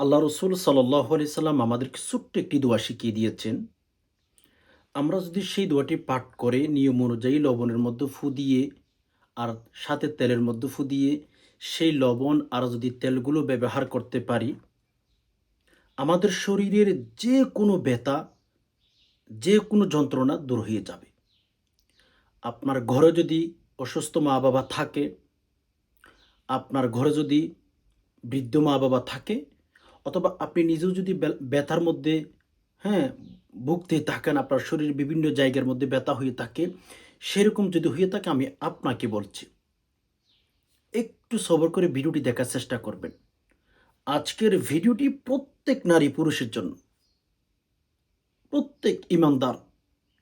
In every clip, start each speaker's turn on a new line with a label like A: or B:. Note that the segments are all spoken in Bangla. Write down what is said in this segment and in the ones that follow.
A: আল্লাহ রসুল সাল্লাহ আলি সাল্লাম আমাদেরকে ছোট্ট একটি দোয়া শিখিয়ে দিয়েছেন। আমরা যদি সেই দোয়াটি পাঠ করে নিয়ম অনুযায়ী লবণের মধ্যে ফু দিয়ে আর সাথে তেলের মধ্যে ফু দিয়ে সেই লবণ আর যদি তেলগুলো ব্যবহার করতে পারি, আমাদের শরীরের যে কোনো ব্যথা, যে কোনো যন্ত্রণা দূর হয়ে যাবে। আপনার ঘরে যদি অসুস্থ মা বাবা থাকে, আপনার ঘরে যদি বৃদ্ধ মা বাবা থাকে, অথবা আপনি নিজেও যদি ব্যথার মধ্যে হ্যাঁ ভুগতে থাকেন, আপনার শরীরের বিভিন্ন জায়গার মধ্যে ব্যথা হয়ে থাকে, সেরকম যদি হয়ে থাকে, আমি আপনাকে বলছি একটু সবর করে ভিডিওটি দেখার চেষ্টা করবেন। আজকের ভিডিওটি প্রত্যেক নারী পুরুষের জন্য, প্রত্যেক ইমানদার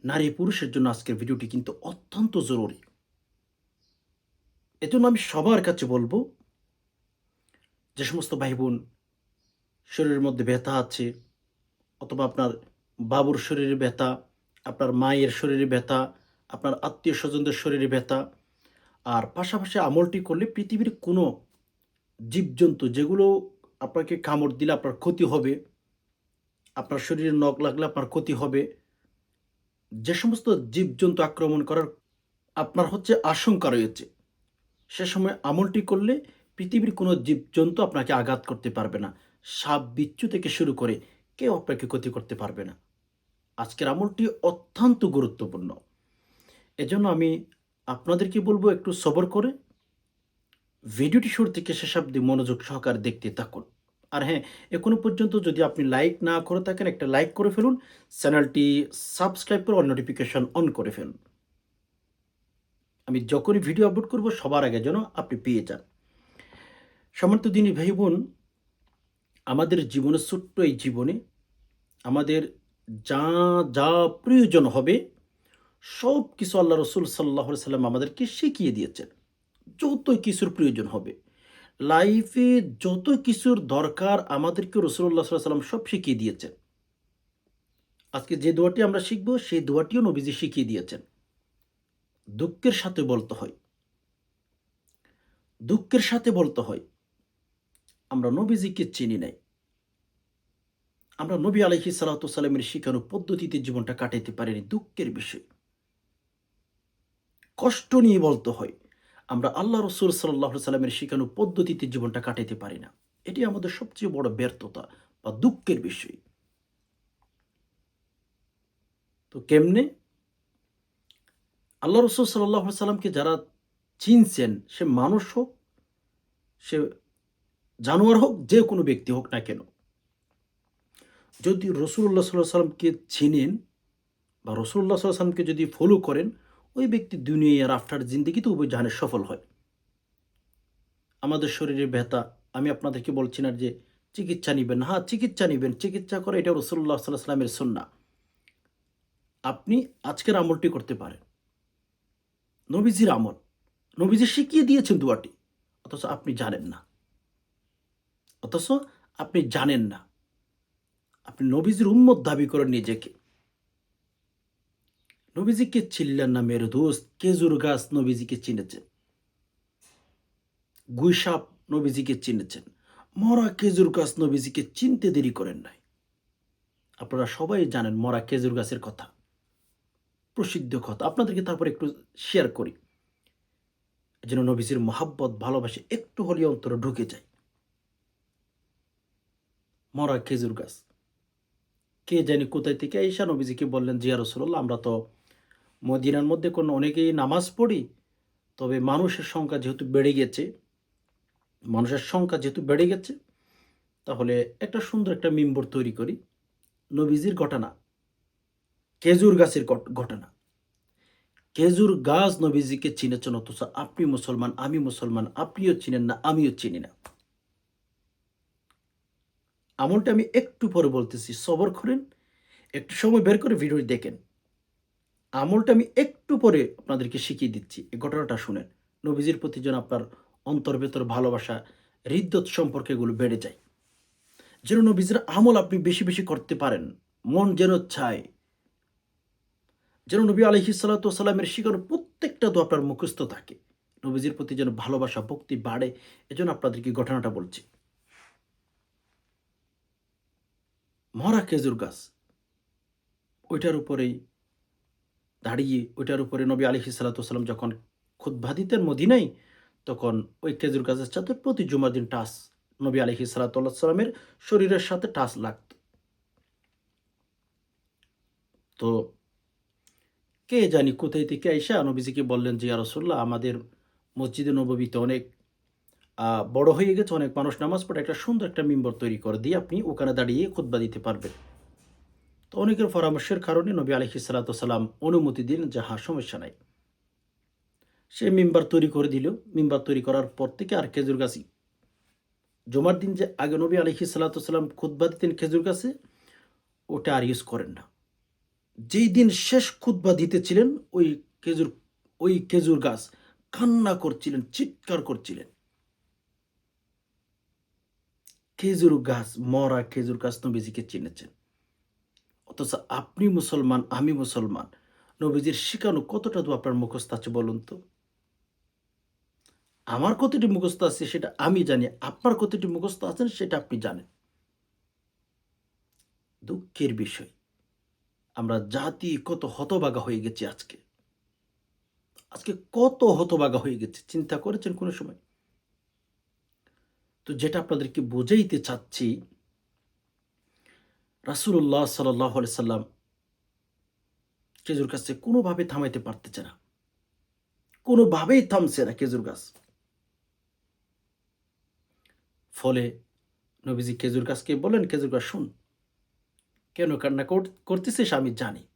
A: নারী পুরুষের জন্য আজকের ভিডিওটি কিন্তু অত্যন্ত জরুরি। এজন্য আমি সবার কাছে বলবো, যে সমস্ত ভাই বোন শরীরের মধ্যে ব্যথা আছে, অথবা আপনার বাবুর শরীরে ব্যথা, আপনার মায়ের শরীরে ব্যথা, আপনার আত্মীয় স্বজনদের শরীরে ব্যথা, আর পাশাপাশি আমলটি করলে পৃথিবীর কোনো জীবজন্তু যেগুলো আপনাকে কামড় দিলে আপনার ক্ষতি হবে, আপনার শরীরে নখ লাগলে আপনার ক্ষতি হবে, যে সমস্ত জীবজন্তু আক্রমণ করার আপনার আশঙ্কা রয়েছে, সে সময় আমলটি করলে পৃথিবীর কোনো জীবজন্তু আপনাকে আঘাত করতে পারবে না। সাপ বিচ্ছু থেকে শুরু করে কেউ আপনাকে ক্ষতি করতে পারবে না। আজকের আমলটি অত্যন্ত গুরুত্বপূর্ণ। এজন্য আমি আপনাদেরকে বলবো, একটু সবর করে ভিডিওটি শুরু থেকে শেষ অবধি মনোযোগ সহকারে দেখতে থাকুন। আর হ্যাঁ, এখনো পর্যন্ত যদি আপনি লাইক না করে থাকেন, একটা লাইক করে ফেলুন, চ্যানেলটি সাবস্ক্রাইব করে নোটিফিকেশন অন করে ফেলুন। আমি যখনই ভিডিও আপলোড করব সবার আগে যেন আপনি পেয়ে যান। সম্মানিত দিনী ভাই বোন, আমাদের জীবনে, ছোট্ট এই জীবনে আমাদের যা যা প্রয়োজন হবে সব কিছু আল্লাহ রসুল সাল্লাহ সাল্লাম আমাদেরকে শিখিয়ে দিয়েছেন। যত কিছুর প্রয়োজন হবে লাইফে, যত কিছুর দরকার আমাদেরকে রসুল্লাহ সাল্লাহ সাল্লাম সব শিখিয়ে দিয়েছেন। আজকে যে দোয়াটি আমরা শিখব সেই দোয়াটিও নবীজি শিখিয়ে দিয়েছেন। দুঃখের সাথে বলতে হয়, দুঃখের সাথে বলতে হয় আমরা নবীজিকে চিনি নাই, আমরা নবী আলাইহিস সালাতু সালামের শিখানো পদ্ধতিতে জীবনটা কাটাইতে পারিনি। দুঃখের বিষয়, কষ্ট নিয়ে বলতে হয় আমরা আল্লাহ রসুল সাল্লাহ সাল্লামের শিখানো পদ্ধতিতে জীবনটা কাটাইতে পারি না। এটি আমাদের সবচেয়ে বড় ব্যর্থতা বা দুঃখের বিষয়। তো কেমনে? আল্লাহ রসুল সাল্লাহ সাল্লামকে যারা চিনছেন, সে মানুষ হোক, সে জানোয়ার হোক, যে কোনো ব্যক্তি হোক না কেন, যদি রসুল্লাহ সাল্লাহ সাল্লামকে চিনেন বা রসুল্লাহ সাল্লাহ সাল্লামকে যদি ফলো করেন, ওই ব্যক্তি দুনিয়া আর আফটার জিন্দেগিতে উভয় জাহানে সফল হয়। আমাদের শরীরে ব্যথা, আমি আপনাদেরকে বলছি না যে চিকিৎসা নেবেন, হ্যাঁ চিকিৎসা নেবেন, চিকিৎসা করে, এটা রসুল্লাহ সাল্লাহ সাল্লামের সুন্নাহ। আপনি আজকের আমলটি করতে পারেন, নবীজির আমল, নবীজি শিখিয়ে দিয়েছেন দোয়াটি, অথচ আপনি জানেন না, অথচ আপনি জানেন না। আপনি নবীজির উম্মত দাবি করেন নিজেকে। নবীজিকে চিনলেন না মেরে দোস্ত। খেজুর গাছ নবীজিকে চিনেছেন, গুইসাপ নবীজিকে চিনেছেন, মরা খেজুর গাছ নবীজিকে চিনতে দেরি করেন নাই। আপনারা সবাই জানেন মরা খেজুর গাছের কথা, প্রসিদ্ধ কথা। আপনাদেরকে তারপর একটু শেয়ার করি, যেন নবীজির মহাব্বত, ভালোবাসে একটু হলেও অন্তরে ঢুকে যায়। মরা খেজুর গাছ, কে জানি কোথায় থেকে ঈশা নবীজিকে বললেন, জিয়া রাসূলুল্লাহ, আমরা তো মদিনার মধ্যে কোনো অনেকেই নামাজ পড়ি, তবে মানুষের সংখ্যা যেহেতু বেড়ে গেছে, তাহলে একটা সুন্দর একটা মিম্বর তৈরি করি। নবীজির ঘটনা, খেজুর গাছের ঘটনা। খেজুর গাছ নবীজিকে চিনেছেন, অথচ আপনি মুসলমান, আমি মুসলমান, আপনিও চিনেন না, আমিও চিনি না। আমলটা আমি একটু পরে বলতেছি, সবর করেন, একটু সময় বের করে ভিডিও দেখেন। আমলটা আমি একটু পরে আপনাদেরকে শিখিয়ে দিচ্ছি, এই ঘটনাটা শুনেন। নবীজির প্রতি যেন আপনার অন্তর ভেতর ভালোবাসা, হৃদ্যত সম্পর্কগুলো বেড়ে যায়, যেন নবীজির আমল আপনি বেশি বেশি করতে পারেন, মন যেন চায়, যেন নবী আলাইহিস সালাতু ওয়াস সালামের শিখানো প্রত্যেকটা দোয়া আপনার মুখস্থ থাকে, নবীজির প্রতি যেন ভালোবাসা, ভক্তি বাড়ে। এজন্য আপনাদেরকে ঘটনাটা বলছি। মরা খেজুর গাছ, ওইটার উপরেই দাঁড়িয়ে ওইটার উপরে নবী আলাইহিস সালাতু ওয়াসাল্লাম যখন খুতবা দিতেন মদিনায়, তখন ওই খেজুর গাছের সাথে প্রতি জুমার দিন টাচ নবী আলাইহিস সালাতু ওয়াসাল্লামের শরীরের সাথে টাচ লাগত। তো কে জানি কোথায় থেকে আইসা নবীজিকে বললেন যে, ইয়া রাসূলুল্লাহ, আমাদের মসজিদে নববীতে অনেক বড় হয়ে গেছে, অনেক মানুষ নামাজ পড়ে, একটা সুন্দর একটা মিম্বর তৈরি করে দিয়ে আপনি ওখানে দাঁড়িয়ে খুতবা দিতে পারবেন। তো অনেকের পরামর্শের কারণে নবী আলাইহিস সালাতু ওয়াসাল্লাম অনুমতি দিলেন যে, হ্যাঁ, সমস্যা নাই। সে মিম্বার তৈরি করে দিল। মিম্বার তৈরি করার পর থেকে আর খেজুর গাছই, জুমার দিন যে আগে নবী আলাইহিস সালাতু ওয়াসাল্লাম খুতবা দিতেন খেজুর গাছে, ওটা আর ইউজ করেন না। যেই দিন শেষ খুতবা দিতেছিলেন, খেজুর ওই খেজুর গাছ কান্না করছিলেন, চিৎকার করছিলেন। খেজুর গাছ, মরা খেজুর গাছ নবীজিকে চিনেছেন। অথচ আপনি মুসলমান, আমি মুসলমান, নবীজির শিখানো কতটা তো আপনার মুখস্থ আছে বলুন তো? আমার কতটি মুখস্থ আছে সেটা আমি জানি, আপনার কতটি মুখস্থ আছেন সেটা আপনি জানেন। দুঃখের বিষয়, আমরা জাতি কত হতভাগা হয়ে গেছি আজকে। আজকে কত হতভাগা হয়ে গেছে, চিন্তা করেছেন কোনো সময়? তো যেটা আপনাদেরকে বোঝাইতে চাচ্ছি, রাসূলুল্লাহ সাল্লাল্লাহু আলাইহি সাল্লাম খেজুর গাছকে কোনোভাবে থামাইতে পারতেছে না। কোনোভাবেই থামছে না খেজুর গাছ। ফলে নবীজি খেজুর গাছকে বললেন, খেজুর গাছ শোন, কেন কান্না করতেছিস আমি জানি।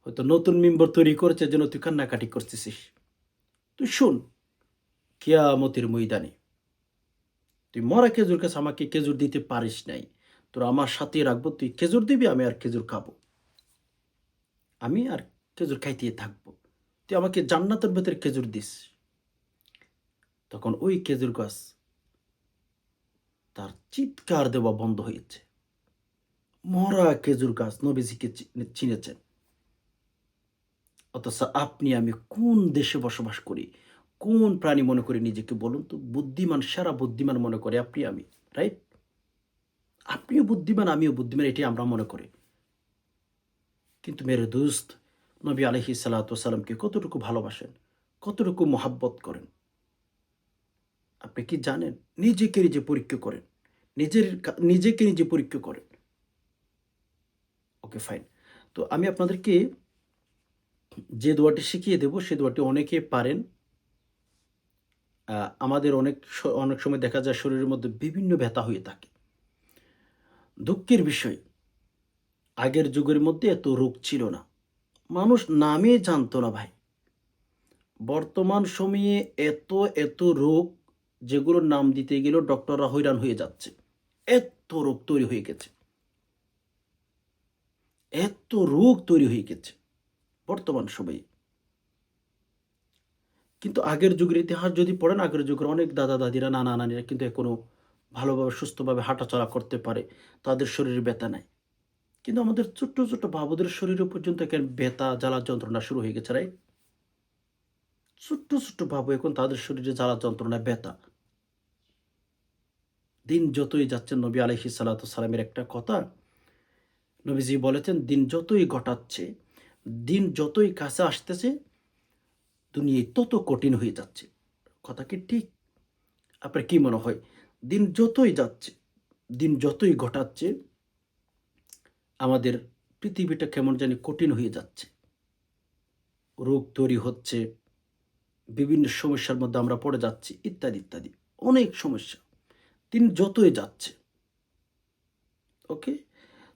A: হয়তো নতুন মিম্বর তৈরি করেছে যেন তুই কান্নাকাটি করতেছিস। তুই শোন, কিয়ামতের ময়দানে তুই মরা খেজুর গাছ আমাকে খেজুর দিতে পারিস নাই। তোর আমার সাথে রাখবো, তুই খেজুর দিবি, আমি আর খেজুর খাবো। আমি আর খেজুর খাইতে থাকবো। তুই আমাকে জান্নাতের ভেতরে খেজুর দিস। তখন ওই খেজুর গাছ তার চিৎকার দেওয়া বন্ধ হয়েছে। মরা খেজুর গাছ নবীজিকে চিনেছেন। অথচ আপনি আমি কোন দেশে বসবাস করি, কোন প্রাণী মনে করি নিজেকে বলুন তো? বুদ্ধিমান, সেরা বুদ্ধিমান মনে করে আপনি আমি, রাইট? আপনিও বুদ্ধিমান, আমিও বুদ্ধিমান, এটি আমরা মনে করি। কিন্তু মেরে দোস্ত, নবী আলাইহিস সালাতু ওয়াসালামকে কতটুকু ভালোবাসেন, কতটুকু মহাব্বত করেন আপনি কি জানেন? নিজেকে নিজে পরীক্ষা করেন। নিজেকে নিজে পরীক্ষা করেন। ওকে, ফাইন। তো আমি আপনাদেরকে যে দোয়াটি শিখিয়ে দেব, সে দোয়াটি অনেকে পারেন। আমাদের অনেক সময় দেখা যায় শরীরের মধ্যে বিভিন্ন ব্যথা হয়ে থাকে। দুঃখের বিষয়, আগের যুগের মধ্যে এত রোগ ছিল না। মানুষ নামে জানতো না ভাই। বর্তমান সময়ে এত রোগ, যেগুলোর নাম দিতে গেলেও ডক্টররা হয়রান হয়ে যাচ্ছে। এত রোগ তৈরি হয়ে গেছে। এত রোগ তৈরি হয়ে গেছে বর্তমান সময়ে। কিন্তু আগের যুগের ইতিহাস যদি পড়েন, আগের যুগের অনেক দাদা-দাদিরা, নানা-নানিরা কিন্তু এখনো ভালোভাবে সুস্থভাবে হাঁটাচলা করতে পারে। তাদের শরীরে ব্যথা নাই। কিন্তু আমাদের ছোট্ট বাবুদের শরীরে পর্যন্ত এখন ব্যথা, জ্বালা যন্ত্রণা শুরু হয়ে গেছে, রাইট? ছোট্ট বাবু এখন তাদের শরীরে জ্বালা যন্ত্রণা, ব্যথা। দিন যতই যাচ্ছে, নবী আলাইহিস সালাতু সালামের একটা কথা, নবীজি বলেছেন, দিন যতই ঘটাচ্ছে, দিন যতই কাছে আসতেছে, দুনিয়ায় তত কঠিন হয়ে যাচ্ছে। কথা কি ঠিক? আপনার কি মনে হয়? দিন যতই যাচ্ছে, দিন যতই ঘটাচ্ছে, আমাদের পৃথিবীটা কেমন জানি কঠিন হয়ে যাচ্ছে। রোগ তৈরি হচ্ছে, বিভিন্ন সমস্যার মধ্যে আমরা পড়ে যাচ্ছি, ইত্যাদি, ইত্যাদি। অনেক সমস্যা। দিন যতই যাচ্ছে। ওকে?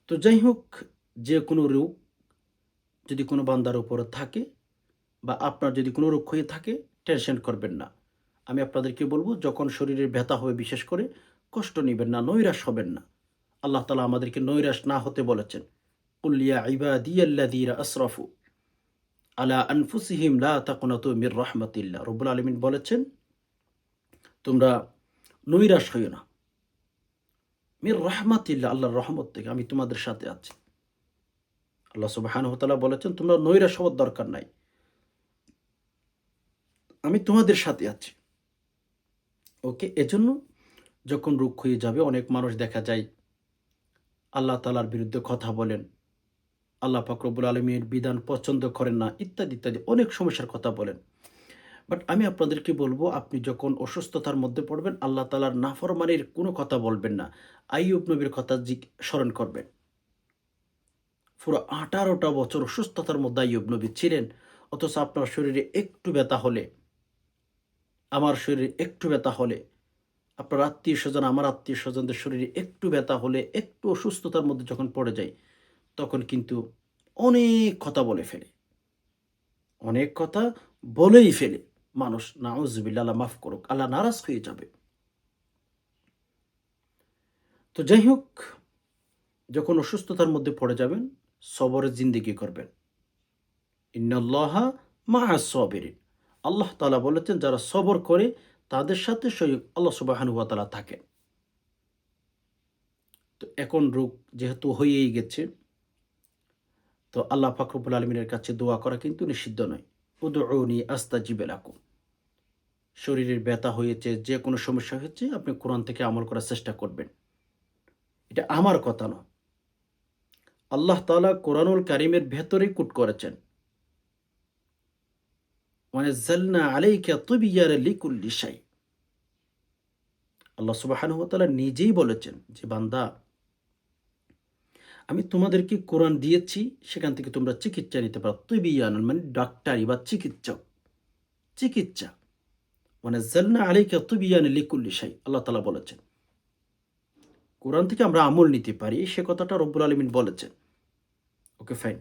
A: তো যাই হোক, যে কোনো রোগ যদি কোনো বান্দার উপরে থাকে, বা আপনার যদি কোনো রোগ হয়ে থাকে, টেনশন করবেন না। আমি আপনাদেরকে বলব, যখন শরীরের ব্যথা হবে বিশেষ করে, কষ্ট নিবেন না, নৈরাশ হবেন না। আল্লাহ তাআলা আমাদেরকে নৈরাশ না হতে বলেছেন। কুল ইয়া ইবাদিয়াল্লাযীনা আসরাফু আলা আনফুসিহিম লা তাকনাতু মির রাহমাতিল্লাহ। রব্বুল আলামিন বলেছেন, তোমরা নৈরাশ হইও না। মির রাহমাতিল্লাহ, আল্লাহর রহমত থেকে আমি তোমাদের সাথে আছি। আল্লাহ সুবহানাহু ওয়া তাআলা বলেছেন, তোমরা নৈরাশ হওয়ার দরকার নাই। আমি তোমাদের সাথে আছি। ওকে? এজন্য যখন রোগ হয়ে যাবে, অনেক মানুষ দেখা যায় আল্লাহ তাআলার বিরুদ্ধে কথা বলেন, আল্লাহ পাক রব্বুল আলামিনের বিধান পছন্দ করেন না, ইত্যাদি ইত্যাদি অনেক সমস্যার কথা বলেন। বাট আমি আপনাদেরকে বলবো, আপনি যখন অসুস্থতার মধ্যে পড়বেন, আল্লাহ তাআলার নাফরমানির কোনো কথা বলবেন না। আইয়ুব নবীর কথা স্মরণ করবেন। পুরো 18টা বছর অসুস্থতার মধ্যে আইয়ুব নবী ছিলেন। অথচ আপনার শরীরে একটু ব্যথা হলে, আমার শরীরে একটু ব্যথা হলে, আপনার আত্মীয়স্বজন, আমার আত্মীয়স্বজনদের শরীরে একটু ব্যথা হলে, একটু অসুস্থতার মধ্যে যখন পড়ে যাই, তখন কিন্তু অনেক কথা বলে ফেলে। অনেক কথা বলেই ফেলে মানুষ। নাউজুবিল্লাহ, আল্লাহ মাফ করুক। আল্লাহ নারাজ হয়ে যাবে। তো যাই হোক, যখন অসুস্থতার মধ্যে পড়ে যাবেন, সবরের জিন্দেগি করবেন। ইন্নাল্লাহা মাআস সাবিরিন। আল্লাহ তাআলা বলেছেন, যারা সবর করে তাদের সাথে স্বয়ং আল্লাহ সুবহানাহু ওয়া তাআলা থাকেন। তো এখন রোগ যেহেতু হয়েই গেছে, তো আল্লাহ পাক রব্বুল আলামিনের কাছে দোয়া করা কিন্তু নিষিদ্ধ নয়। উদউনি আস্তাজিব লাকুম। শরীরের ব্যথা হয়েছে, যে কোনো সমস্যা হয়েছে, আপনি কোরআন থেকে আমল করার চেষ্টা করবেন। এটা আমার কথা নয়। আল্লাহ তাআলা কোরআনুল কারীমের ভেতরেই কোট করেছেন। ওয়ানাজ্জালনা আলাইকা তিবয়ানা লিকুল্লি শাই। আল্লাহ সুবহানাহু ওয়া তাআলা নিজেই বলেছেন যে, বান্দা, আমি তোমাদেরকে কোরআন দিয়েছি, সেখান থেকে তোমরা চিকিৎসা নিতে পারো। তিবয়ানান মানে ডাক্তারি বা চিকিৎসক, চিকিৎসা। ওয়ানাজ্জালনা আলাইকা তিবয়ানা লিকুল্লি শাই, আল্লাহ তাআলা বলেছেন। কোরআন থেকে আমরা আমল নিতে পারি, সে কথাটা রব্বুল আলামিন বলেছেন। ওকে, ফাইন।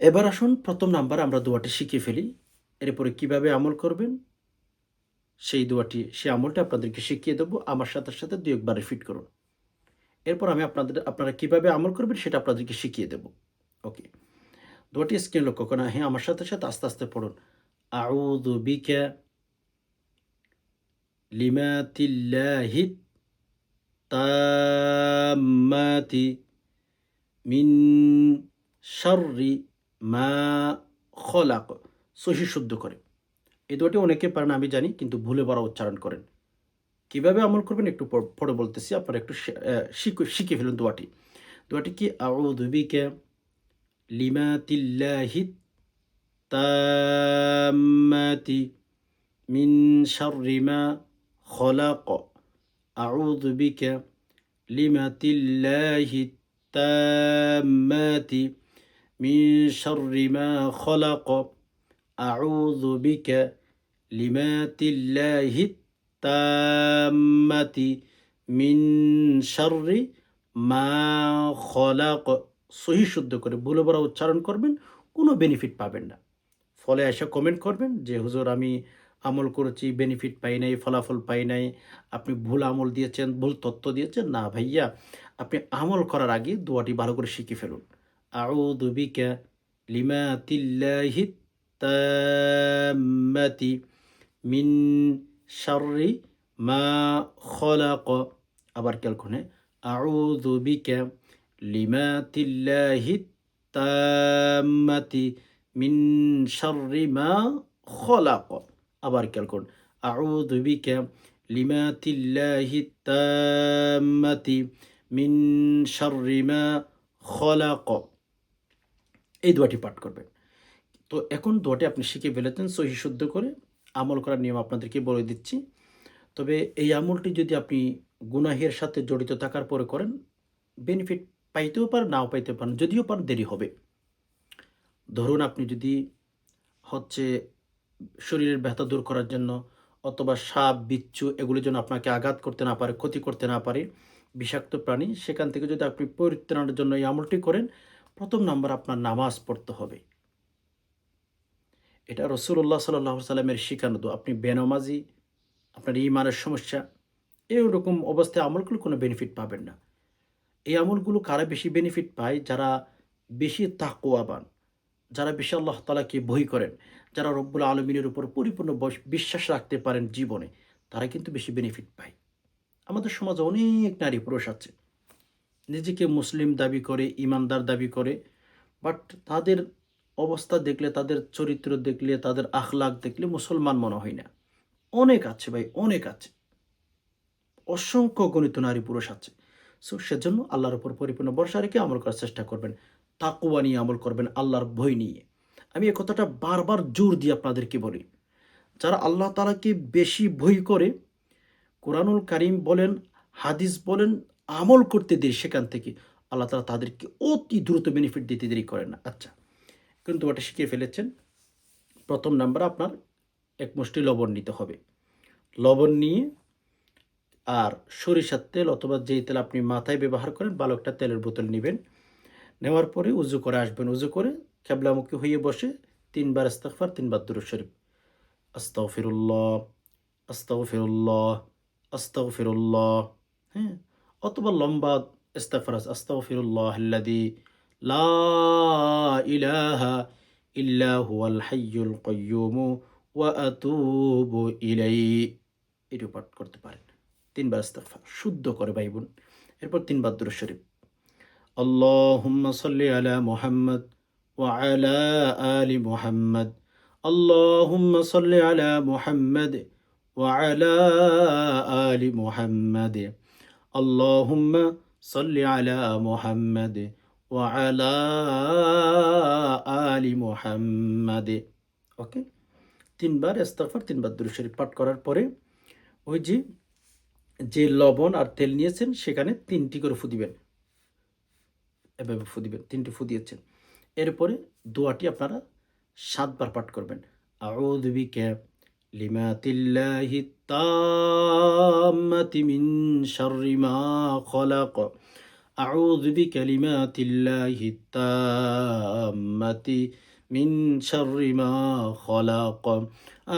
A: এবার আসুন, প্রথম নাম্বার আমরা দোয়াটি শিখে ফেলি। এরপরে কিভাবে আমল করবেন সেই দোয়াটি, সেই আমলটা আপনাদেরকে শিখিয়ে দেবো। আমার সাথে সাথে ২-১ বার রিপিট করুন। এরপর আমি আপনারা কিভাবে আমল করবেন সেটা আপনাদেরকে শিখিয়ে দেব। ওকে, দোয়াটি স্ক্রিন লক্ষ্য করেন। হ্যাঁ, আমার সাথে সাথে আস্তে আস্তে পড়ুন। আউযু বিকা লিমাতিল্লাহিত তাম্মাতি মিন শাররি মা খলাক। সহি শুদ্ধ করে। এই দোয়াটি অনেকে পারেন আমি জানি, কিন্তু ভুলে বড় উচ্চারণ করেন। কিভাবে আমল করবেন একটু পরে বলতেছি, আপনারা একটু শিখে ফেলুন দোয়াটি। দোয়াটি কি? আউযু বিকা লিমাতিল্লাহিত তাম্মাতি মিন শাররি মা খলাক। আউযু বিকা লিমাতিল্লাহিত তাম্মাতি মিন শাররি মা খলাক। আউযু বিকা লিমাতিল্লাহিত তাম্মাতি মিন শাররি মা খলাক। সহি শুদ্ধ করে ভুলে বড় উচ্চারণ করবেন, কোনো বেনিফিট পাবেন না। ফলে এসে কমেন্ট করবেন যে, হুজুর আমি আমল করেছি, বেনিফিট পাই নাই, ফলাফল পাই নাই, আপনি ভুল আমল দিয়েছেন, ভুল তথ্য দিয়েছেন। না ভাইয়া, আপনি আমল করার আগে দোয়াটি ভালো করে শিখে ফেলুন। আউযু বিকা লিমাতিল্লাহিত তাম্মাতি মিন শাররি মা খলাক। আবার খেয়াল করুন, আউযু বিকা লিমাতিল্লাহিত তাম্মাতি মিন শাররি মা খলাক। আবার খেয়াল করুন, আউযু বিকা লিমাতিল্লাহিত তাম্মাতি মিন শাররি মা খলাক। এই দোয়াটি পাঠ করবেন। তো এখন দোয়াটি আপনি শিখে ফেলেছেন সহি শুদ্ধ করে। আমল করার নিয়ম আপনাদেরকে বলে দিচ্ছি। তবে এই আমলটি যদি আপনি গুনাহের সাথে জড়িত থাকার পরে করেন, বেনিফিট পাইতেও পারেন, নাও পাইতে পারেন। যদিও পারেন, দেরি হবে। ধরুন, আপনি যদি হচ্ছে শরীরের ব্যথা দূর করার জন্য, অথবা সাপ, বিচ্ছু এগুলির জন্য আপনাকে আঘাত করতে না পারে, ক্ষতি করতে না পারে, বিষাক্ত প্রাণী, সেখান থেকে যদি আপনি পরিত্রাণের জন্য এই আমলটি করেন, প্রথম নাম্বার আপনার নামাজ পড়তে হবে। এটা রাসূলুল্লাহ সাল্লাল্লাহু আলাইহি সাল্লামের শিখানো দোয়া। আপনি বেনামাজি, আপনার ঈমানের সমস্যা, এরকম অবস্থায় আমল করলে কোনো বেনিফিট পাবেন না। এই আমলগুলো কারা বেশি বেনিফিট পায়? যারা বেশি তাকওয়াবান, যারা বেশি আল্লাহ তাআলাকে ভয় করেন, যারা রব্বুল আলামিনের উপর পরিপূর্ণ বিশ্বাস রাখতে পারেন জীবনে, তারা কিন্তু বেশি বেনিফিট পায়। আমাদের সমাজে অনেক নারী পুরুষ আছে, নিজেকে মুসলিম দাবি করে, ঈমানদার দাবি করে, বাট তাদের অবস্থা দেখলে, তাদের চরিত্র দেখলে, তাদের আখলাক দেখলে মুসলমান মনে হয় না। অনেক আছে ভাই, অনেক আছে। অসংখ্য গণিত নারী পুরুষ আছে। সো সেজন্য আল্লাহর উপর পরিপূর্ণ ভরসা রেখে আমল করার চেষ্টা করবেন। তাকওয়া নিয়ে আমল করবেন, আল্লাহর ভয় নিয়ে। আমি এ কথাটা বারবার জোর দিয়ে আপনাদেরকে বলি। যারা আল্লাহ তাআলাকে বেশি ভয় করে, কোরআনুল কারীম বলেন, হাদিস বলেন, আমল করতে দেরি, সেখান থেকে আল্লাহ তাআলা তাদেরকে অতি দ্রুত বেনিফিট দিতে দেরি করেন না। আচ্ছা, কিন্তু ওটা শিখিয়ে ফেলেছেন। ১ম নাম্বার আপনার ১ মুষ্টি লবণ নিতে হবে। লবণ নিয়ে আর সরিষার তেল অথবা যেই তেল আপনি মাথায় ব্যবহার করেন, ভালো একটা তেলের বোতল নিবেন। নেওয়ার পরে উজু করে আসবেন। উজু করে কিবলামুখী হয়ে বসে ৩ বার ইস্তিগফার, ৩ বার দুরূদ শরীফ। আস্তাগফিরুল্লাহ, আস্তাগফিরুল্লাহ, আস্তাগফিরুল্লাহ। হ্যাঁ? অথবা লম্বা ইস্তিগফার আছে। আস্তাগফিরুল্লাহাল্লাযী লা ইলাহা ইল্লা হুয়াল হাইয়ুল কাইয়্যুম ওয়া আতুবু ইলাইহি। এটিও পাঠ করতে পারেন। ৩ বার ইস্তিগফার শুদ্ধ করে ভাই বোন। এরপর ৩ বার দুরূদ শরীফ। আল্লাহুম্মা সাল্লি আলা মুহাম্মাদ ওয়া আলা আলি মুহাম্মাদ। আল্লাহুম্মা সাল্লি আলা মুহাম্মাদ ওয়া আলা আলি মুহাম্মাদ। আল্লাহুম্মা সাল্লি আলা মুহাম্মাদ ওয়া আলা আলি মুহাম্মাদ। ওকে? ৩ বার ইস্তিগফার, ৩ বার দুরূদ শরীফ পাঠ করার পরে ওই যে লবণ আর তেল নিয়েছেন সেখানে ৩টি করে ফু দিবেন। এভাবে ফু দিবেন। ৩টি ফু দিয়েছেন। এরপরে দোয়াটি আপনারা ৭ বার পাঠ করবেন। আউযু বিকালিমাতিল্লাহি তাম্মাতি মিন শাররি মা খলাক। আউযু বিকালিমাতিল্লাহি তাম্মাতি মিন শাররি মা খলাক।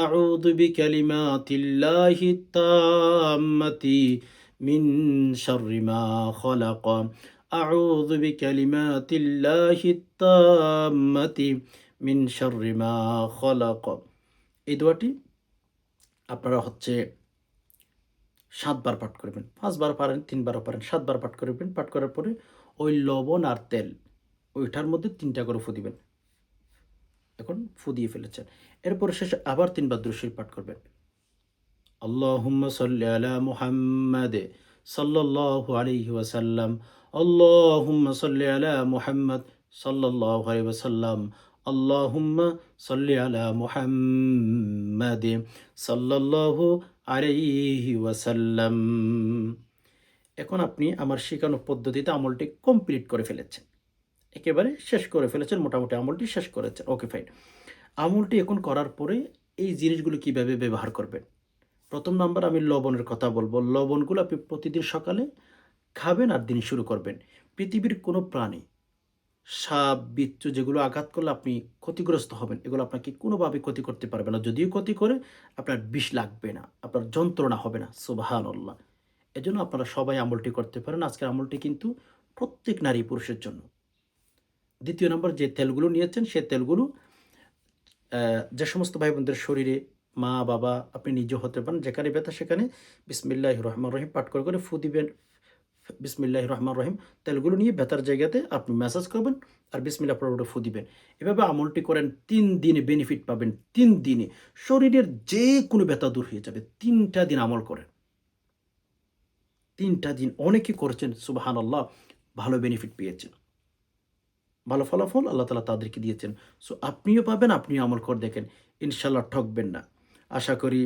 A: আউযু বিকালিমাতিল্লাহি তাম্মাতি মিন শাররি মা খলাক। আউযু বিকালিমাতিল্লাহি তাম্মাতি মিন শাররি মা খলাক। এই দোয়াটি আপনারা ৭ বার পাঠ করবেন। ৫ বার পারেন, ৩ বারও পারেন, ৭ বার পাঠ করবেন। পাঠ করার পরে ওই লবণ আর তেল ওইটার মধ্যে ৩টা করে ফু দিবেন। এখন ফু দিয়ে ফেলেছেন। এরপরে শেষে আবার ৩ বার দুরূদ শরীফ পাঠ করবেন। আল্লাহুম্মা সাল্লি আলা মুহাম্মাদ সাল্লাল্লাহু আলাইহি ওয়াসাল্লাম। আল্লাহুম্মা সাল্লি আলা মুহাম্মাদ সাল্লাল্লাহু আলাইহি ওয়াসাল্লাম। আল্লাহুম্মা সাল্লি আলা মুহাম্মাদ সাল্লাল্লাহু আলাইহি ওয়াসাল্লাম। এখন আপনি আমার শেখানো পদ্ধতিতে আমলটি কমপ্লিট করে ফেলেছেন। একেবারে শেষ করে ফেলেছেন, মোটামুটি আমলটি শেষ করেছেন। Okay fine. আমলটি এখন করার পরে এই জিনিসগুলো কিভাবে ব্যবহার করবেন? ১ম নাম্বার আমি লবণের কথা বলব। লবণগুলো আপনি প্রতিদিন সকালে খাবেন আর দিন শুরু করবেন। পৃথিবীর কোনো প্রাণী, সাপ, বিচ্ছু যেগুলো আঘাত করলে আপনি ক্ষতিগ্রস্ত হবেন, এগুলো আপনাকে কোনোভাবে ক্ষতি করতে পারবে না। যদিও ক্ষতি করে আপনার বিষ লাগবে না, আপনার যন্ত্রণা হবে না। সুবহানাল্লাহ। এজন্য আপনারা সবাই আমলটি করতে পারেন। আজকের আমলটি কিন্তু প্রত্যেক নারী পুরুষের জন্য। ২য় নম্বর যে তেলগুলো নিয়েছেন সে তেলগুলো যে সমস্ত ভাই বোনদের শরীরে, মা, বাবা, আপনি নিজেও হতে পারেন, যেখানে ব্যথা সেখানে বিসমিল্লাহির রহমানির রহিম পাঠ করে ফু দিবেন। বিসমিল্লাহির রহমানির রহিম তেলগুলো নিয়ে ব্যথার জায়গাতে আপনি ম্যাসাজ করবেন আর বিসমিল্লাহ পরে ফু দিবেন। এভাবে আমলটি করেন, ৩ দিনে বেনিফিট পাবেন। ৩ দিনে শরীরের যে কোনো ব্যথা দূর হয়ে যাবে। ৩টা দিন আমল করেন। ৩টা দিন অনেকে করেছেন, সুবহানাল্লাহ, ভালো বেনিফিট পেয়েছেন। ভালো ফলাফল আল্লাহ তাআলা তাদেরকে দিয়েছেন। সো আপনিও পাবেন, আপনিও আমল করে দেখেন। ইনশাআল্লাহ ঠকবেন না। আশা করি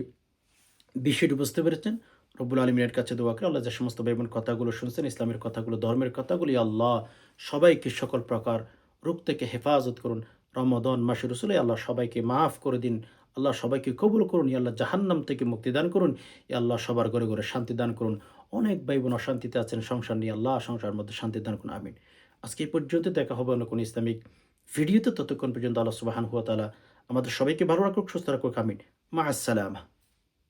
A: বিষয়টি বুঝতে পেরেছেন। রব্বুল আলামিনের কাছে দোয়া করি, আল্লাহ যে সমস্ত ভাই বোন কথাগুলো শুনছেন, ইসলামের কথাগুলো, ধর্মের কথাগুলো, আল্লাহ সবাইকে সকল প্রকার রোগ থেকে হেফাজত করুন। রমাদান মাসে রসুলে আল্লাহ সবাইকে মাফ করে দিন। আল্লাহ সবাইকে কবুল করুন। আল্লাহ জাহান্নাম থেকে মুক্তি দান করুন। আল্লাহ সবার ঘরে ঘরে শান্তি দান করুন। অনেক ভাই বোন অশান্তিতে আছেন, সংসার নিয়ে, আল্লাহ সংসারের মধ্যে শান্তি দান করুন। আমিন। আজকে এই পর্যন্ত, দেখা হবে অন্য কোনো ইসলামিক ভিডিওতে। ততক্ষণ পর্যন্ত আল্লাহ সুবহানাহু ওয়া তাআলা আমাদের সবাইকে ভালো রাখুক, সুস্থ রাখুক। আমিন। মা আসসালামা।